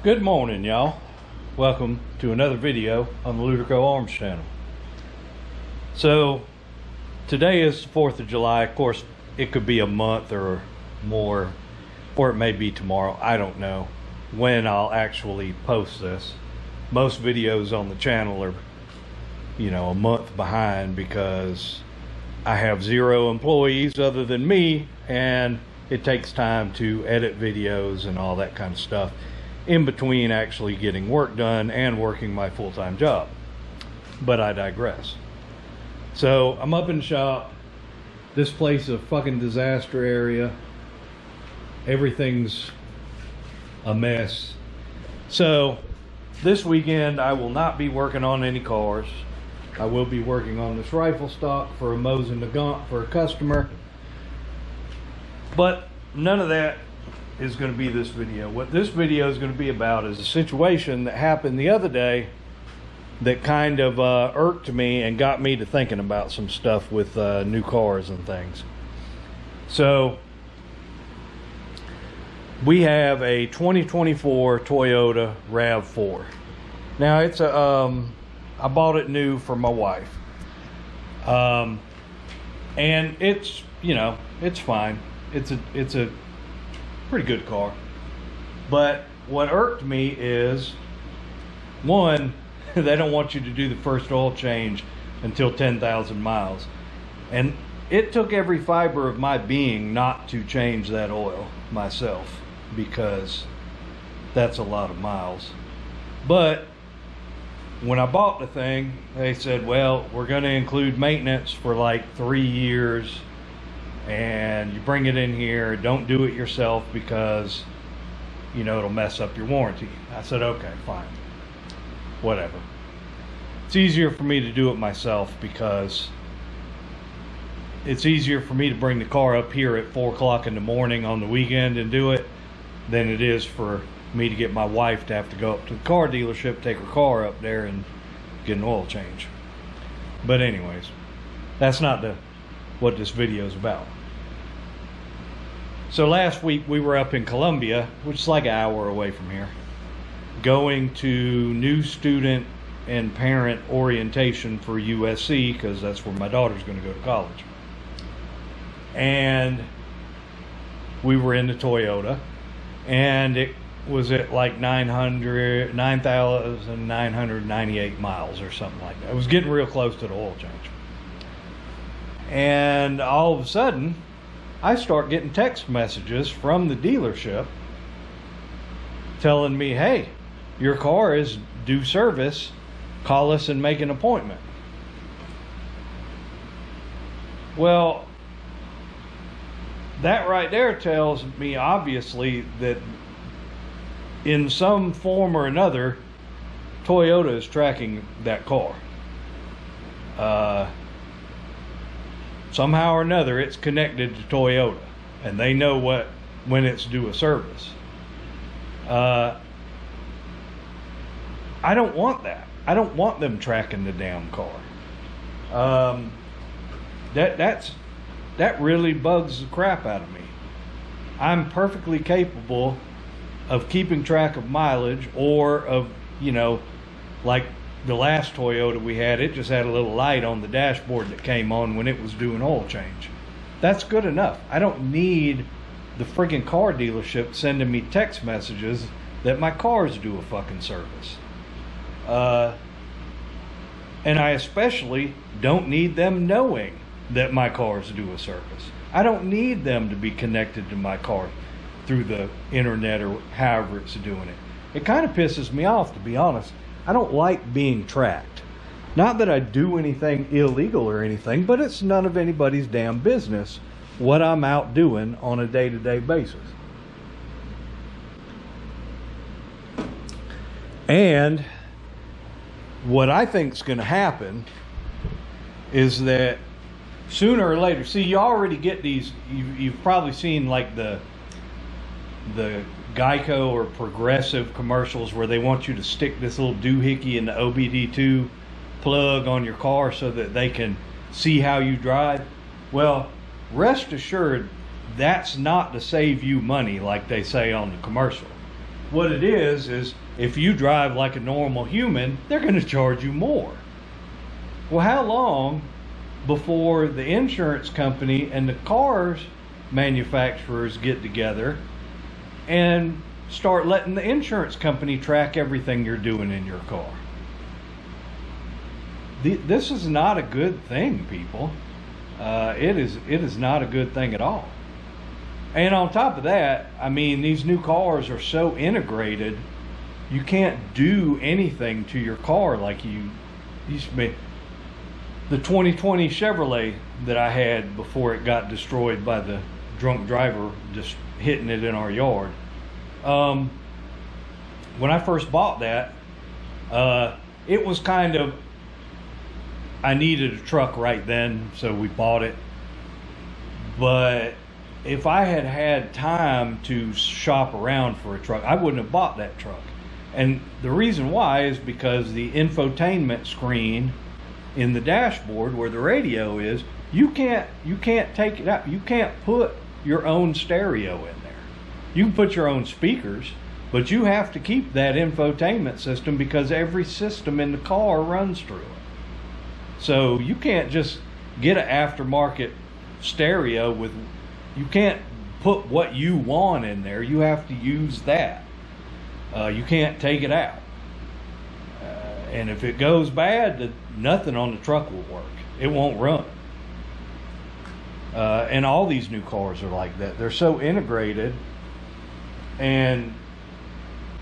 Good morning, y'all. Welcome to another video on the Luderco Arms channel. So today is the 4th of July. Of course, it could be a month or more, or it may be tomorrow. I don't know when I'll actually post this. Most videos on the channel are, a month behind because I have 0 employees other than me, and it takes time to edit videos and all that kind of stuff in between actually getting work done and working my full-time job. But I digress. So I'm up in the shop. This place is a fucking disaster area. Everything's a mess. So this weekend I will not be working on any cars. I will be working on this rifle stock for a Mosin Nagant for a customer. But none of that is going to be this video. What this video is going to be about is a situation that happened the other day that kind of irked me and got me to thinking about some stuff with new cars and things. So we have a 2024 Toyota RAV4. Now it's a I bought it new for my wife, and it's it's fine. It's a pretty good car. But what irked me is, one, they don't want you to do the first oil change until 10,000 miles. And it took every fiber of my being not to change that oil myself, because that's a lot of miles. But when I bought the thing, they said, well, we're going to include maintenance for like 3 years, and you bring it in here, don't do it yourself because it'll mess up your warranty. I said, okay, fine, whatever. It's easier for me to do it myself because it's easier for me to bring the car up here at 4 o'clock in the morning on the weekend and do it than it is for me to get my wife to have to go up to the car dealership, take her car up there and get an oil change. But anyways, that's not what this video is about. So last week we were up in Columbia, which is like an hour away from here, going to new student and parent orientation for USC, because that's where my daughter's going to go to college. And we were in the Toyota, and it was at like 9,998 miles or something like that. It was getting real close to the oil change. And all of a sudden, I start getting text messages from the dealership telling me, hey, your car is due service. Call us and make an appointment. Well, that right there tells me obviously that in some form or another, Toyota is tracking that car. Somehow or another, it's connected to Toyota, and they know when it's due a service. I don't want that. I don't want them tracking the damn car. That really bugs the crap out of me. I'm perfectly capable of keeping track of mileage, or of like the last Toyota we had, it just had a little light on the dashboard that came on when it was doing oil change. That's good enough. I don't need the freaking car dealership sending me text messages that my car's due a fucking service. And I especially don't need them knowing that my car's due a service. I don't need them to be connected to my car through the internet or however it's doing it. It kind of pisses me off, to be honest. I don't like being tracked. Not that I do anything illegal or anything, but it's none of anybody's damn business what I'm out doing on a day-to-day basis. And what I think is going to happen is that sooner or later, see, you already get these, you've probably seen like the Geico or Progressive commercials where they want you to stick this little doohickey in the OBD2 plug on your car so that they can see how you drive. Well, rest assured, that's not to save you money like they say on the commercial. what it is if you drive like a normal human, they're going to charge you more. Well, how long before the insurance company and the cars manufacturers get together and start letting the insurance company track everything you're doing in your car? This is not a good thing, people. It is not a good thing at all. And on top of that, I mean, these new cars are so integrated, you can't do anything to your car like you used to be. The 2020 Chevrolet that I had before it got destroyed by the drunk driver just hitting it in our yard. When I first bought that, it was kind of, I needed a truck right then, so we bought it. But if I had had time to shop around for a truck, I wouldn't have bought that truck. And the reason why is because the infotainment screen in the dashboard where the radio is, you can't take it out. You can't put your own stereo in there. You can put your own speakers, but you have to keep that infotainment system because every system in the car runs through it. So you can't just get an aftermarket stereo with, you can't put what you want in there. You have to use that. You can't take it out. And if it goes bad, nothing on the truck will work. It won't run. And all these new cars are like that. They're so integrated, and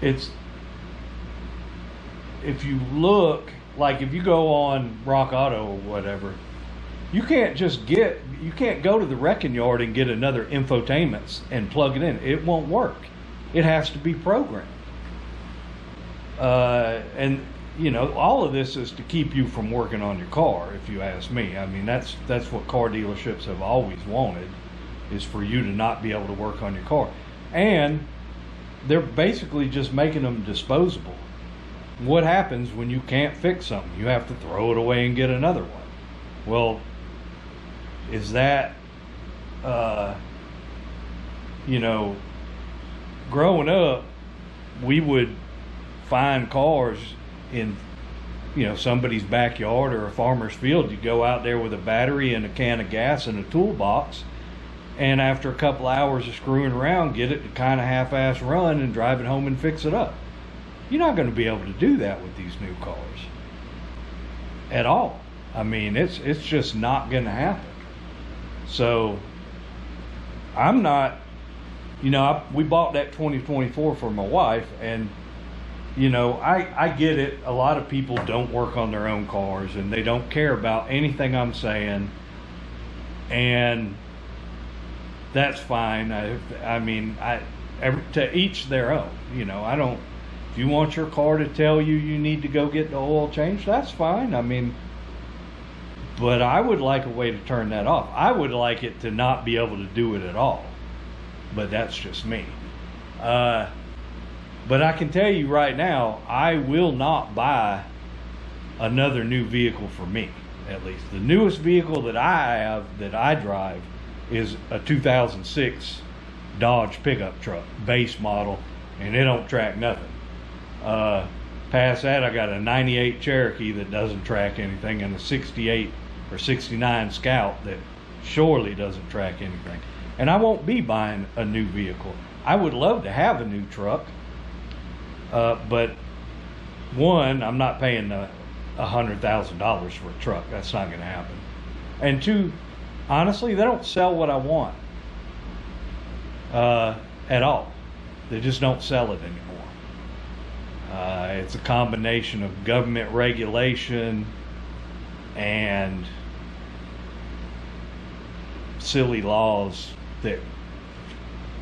it's, if you look, like if you go on Rock Auto or whatever, you can't go to the wrecking yard and get another infotainment and plug it in. It won't work. It has to be programmed. And you know, all of this is to keep you from working on your car, if you ask me. I mean, that's what car dealerships have always wanted, is for you to not be able to work on your car. And they're basically just making them disposable. What happens when you can't fix something? You have to throw it away and get another one. Well, is that, you know, growing up, we would find cars in, you know, somebody's backyard or a farmer's field. You go out there with a battery and a can of gas and a toolbox, and after a couple hours of screwing around, get it to kind of half-ass run and drive it home and fix it up. You're not going to be able to do that with these new cars at all. I mean, it's just not going to happen. So I'm not, you know, we bought that 2024 for my wife, and you know, I get it. A lot of people don't work on their own cars and they don't care about anything I'm saying, and that's fine. I mean, to each their own. You know, I don't, if you want your car to tell you you need to go get the oil changed, that's fine. I mean, but I would like a way to turn that off. I would like it to not be able to do it at all, but that's just me. But I can tell you right now, I will not buy another new vehicle for me, at least. The newest vehicle that I have, that I drive, is a 2006 Dodge pickup truck, base model, and it don't track nothing. Past that, I got a 98 Cherokee that doesn't track anything, and a 68 or 69 Scout that surely doesn't track anything. And I won't be buying a new vehicle. I would love to have a new truck. But one, I'm not paying $100,000 for a truck. That's not going to happen. And two, honestly, they don't sell what I want at all. They just don't sell it anymore. It's a combination of government regulation and silly laws that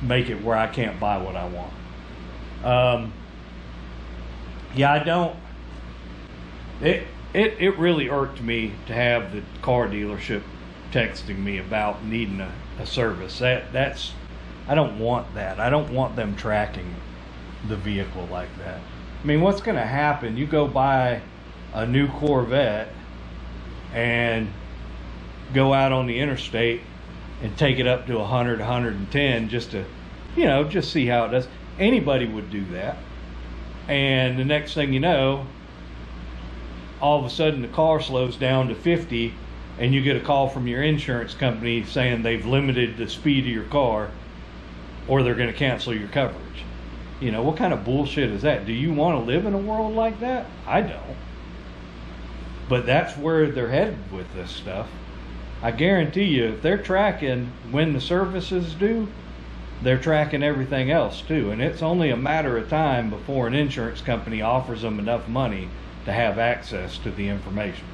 make it where I can't buy what I want. Yeah, I don't. It really irked me to have the car dealership texting me about needing a service. That's I don't want that. I don't want them tracking the vehicle like that. I mean, what's going to happen? You go buy a new Corvette and go out on the interstate and take it up to 100, 110 just to, you know, just see how it does. Anybody would do that. And the next thing you know, all of a sudden the car slows down to 50 and you get a call from your insurance company saying they've limited the speed of your car or they're going to cancel your coverage. You know, what kind of bullshit is that? Do you want to live in a world like that? I don't. But that's where they're headed with this stuff. I guarantee you, if they're tracking when the service is due, they're tracking everything else too. And it's only a matter of time before an insurance company offers them enough money to have access to the information.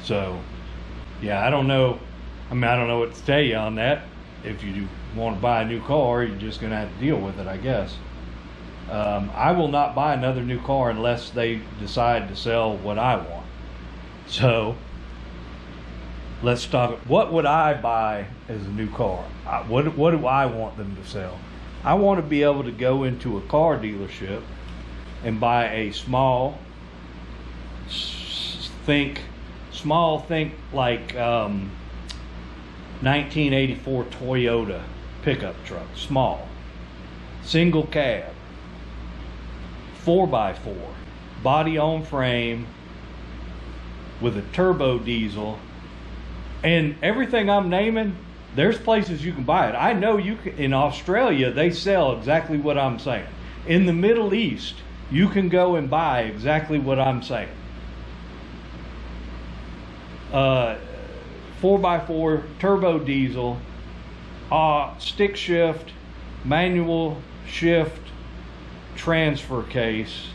So, yeah, I don't know. I mean, I don't know what to tell you on that. If you want to buy a new car, you're just going to have to deal with it, I guess. I will not buy another new car unless they decide to sell what I want. So, let's talk. What would I buy as a new car? What do I want them to sell? I want to be able to go into a car dealership and buy a small, think like 1984 Toyota pickup truck, small, single cab, 4x4, body on frame with a turbo diesel. And everything I'm naming, there's places you can buy it. I know you can, in Australia, they sell exactly what I'm saying. In the Middle East, you can go and buy exactly what I'm saying. 4x4 turbo diesel, stick shift, manual shift, transfer case,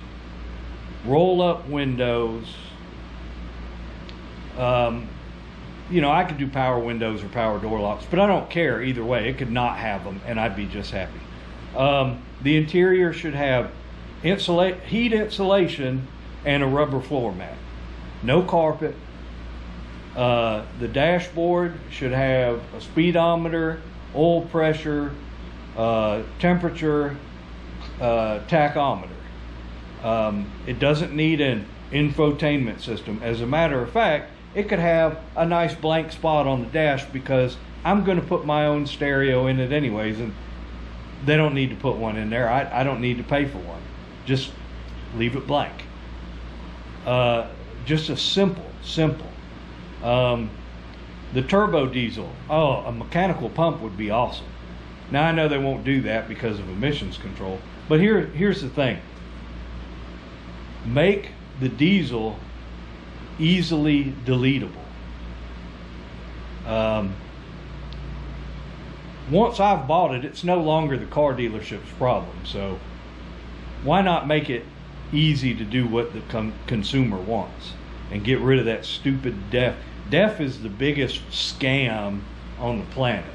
roll up windows. You know, I could do power windows or power door locks, but I don't care either way. It could not have them and I'd be just happy. The interior should have heat insulation and a rubber floor mat. No carpet. The dashboard should have a speedometer, oil pressure, temperature, tachometer. It doesn't need an infotainment system. As a matter of fact, it could have a nice blank spot on the dash because I'm going to put my own stereo in it anyways, and they don't need to put one in there. I don't need to pay for one. Just leave it blank. Just a simple. The turbo diesel. Oh, a mechanical pump would be awesome. Now I know they won't do that because of emissions control, but here's the thing. Make the diesel easily deletable. Once I've bought it, it's no longer the car dealership's problem. So why not make it easy to do what the consumer wants and get rid of that stupid DEF? DEF is the biggest scam on the planet.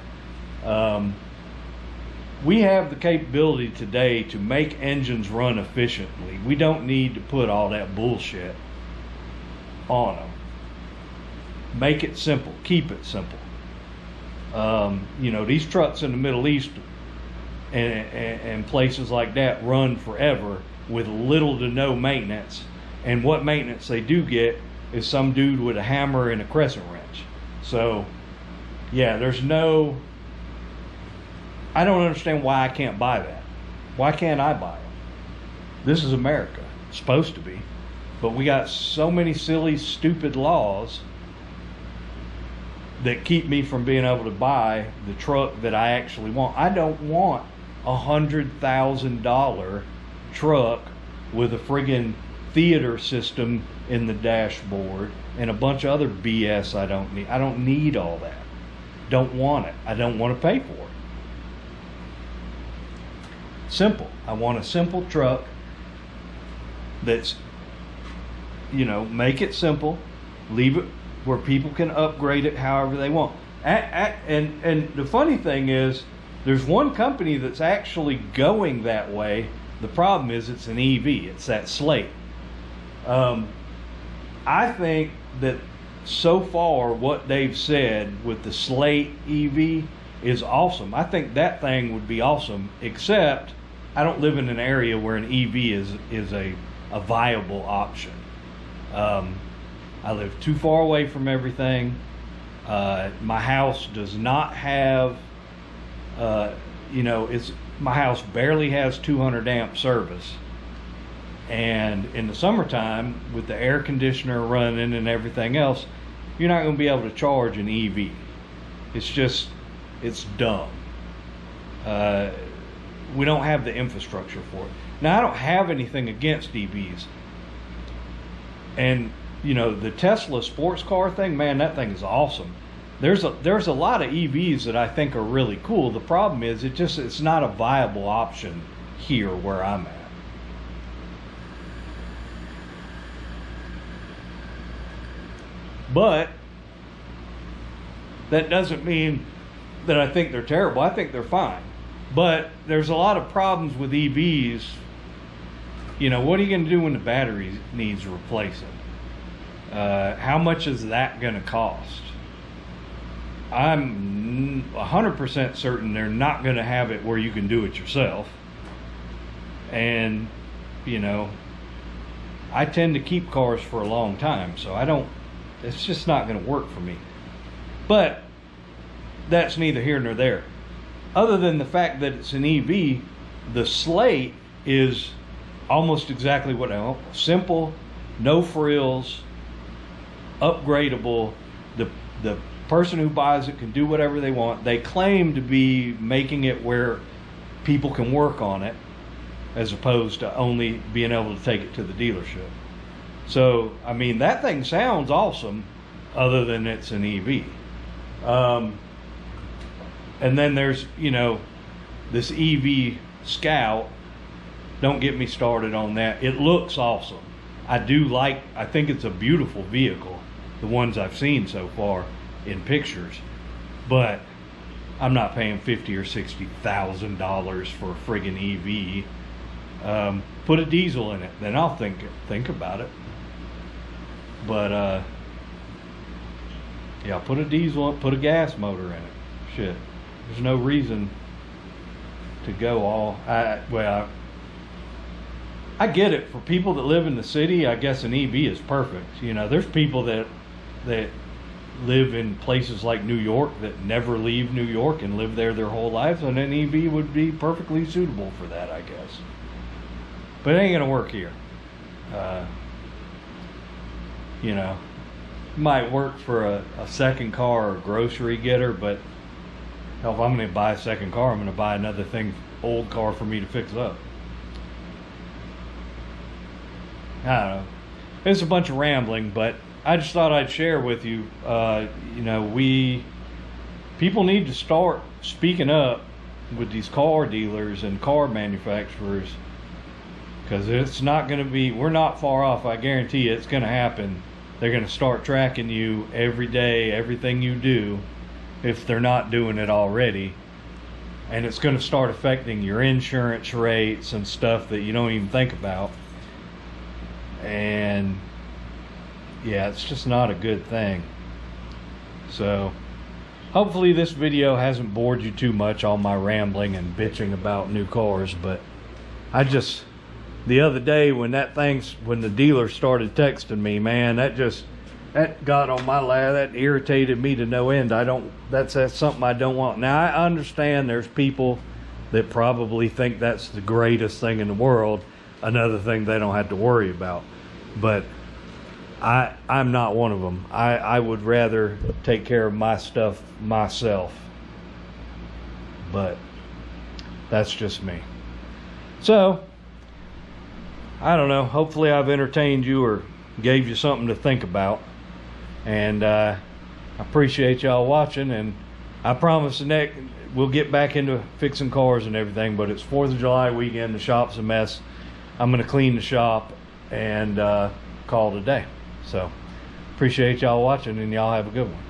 We have the capability today to make engines run efficiently. We don't need to put all that bullshit on them. Make it simple. Keep it simple. You know, these trucks in the Middle East and places like that run forever with little to no maintenance. And what maintenance they do get is some dude with a hammer and a crescent wrench. So, yeah, I don't understand why I can't buy that. Why can't I buy them? This is America. It's supposed to be. But we got so many silly, stupid laws that keep me from being able to buy the truck that I actually want. I don't want a $100,000 truck with a friggin' theater system in the dashboard and a bunch of other BS I don't need. I don't need all that. Don't want it. I don't want to pay for it. Simple. I want a simple truck that's, you know, make it simple, leave it where people can upgrade it however they want. And the funny thing is, there's one company that's actually going that way. The problem is it's an EV. It's that Slate. I think that so far what they've said with the Slate EV is awesome. I think that thing would be awesome, except I don't live in an area where an EV is a viable option. I live too far away from everything. My house does not have, you know, my house barely has 200 amp service. And in the summertime, with the air conditioner running and everything else, you're not going to be able to charge an EV. It's dumb. We don't have the infrastructure for it. Now, I don't have anything against EVs. And, you know, the Tesla sports car thing, man, that thing is awesome. There's a lot of EVs that I think are really cool. The problem is it's not a viable option here where I'm at. But that doesn't mean that I think they're terrible. I think they're fine. But there's a lot of problems with EVs. You know, what are you going to do when the battery needs replacing? How much is that going to cost? I'm 100% certain they're not going to have it where you can do it yourself. And, you know, I tend to keep cars for a long time, so it's just not going to work for me. But that's neither here nor there. Other than the fact that it's an EV, the slate is almost exactly what I want. Simple, no frills, upgradable. The person who buys it can do whatever they want. They claim to be making it where people can work on it, as opposed to only being able to take it to the dealership. So, I mean, that thing sounds awesome, other than it's an EV. And then there's, you know, this EV Scout. Don't get me started on that. It looks awesome. I think it's a beautiful vehicle, the ones I've seen so far in pictures. But I'm not paying $50,000 or $60,000 for a friggin' EV. Put a diesel in it, then I'll think about it. But yeah, put a diesel, put a gas motor in it. Shit, there's no reason to go all. I get it. For people that live in the city, I guess an EV is perfect. You know, there's people that live in places like New York that never leave New York and live there their whole lives, and an EV would be perfectly suitable for that, I guess. But it ain't gonna work here. You know, might work for a second car or grocery getter, but hell, if I'm gonna buy a second car, I'm gonna buy another old car for me to fix up. I don't know. It's a bunch of rambling, but I just thought I'd share with you. You know, people need to start speaking up with these car dealers and car manufacturers, because it's not going to be. We're not far off. I guarantee you, it's going to happen. They're going to start tracking you every day, everything you do, if they're not doing it already, and it's going to start affecting your insurance rates and stuff that you don't even think about. And yeah, it's just not a good thing. So hopefully this video hasn't bored you too much, all my rambling and bitching about new cars. But the other day when the dealer started texting me, man, that got on my lap. That irritated me to no end. That's something I don't want. Now, I understand there's people that probably think that's the greatest thing in the world, another thing they don't have to worry about. But I'm not one of them. I would rather take care of my stuff myself. But that's just me. So, I don't know. Hopefully I've entertained you or gave you something to think about. And I appreciate y'all watching. And I promise we'll get back into fixing cars and everything. But it's 4th of July weekend. The shop's a mess. I'm going to clean the shop and call it a day. So appreciate y'all watching, and y'all have a good one.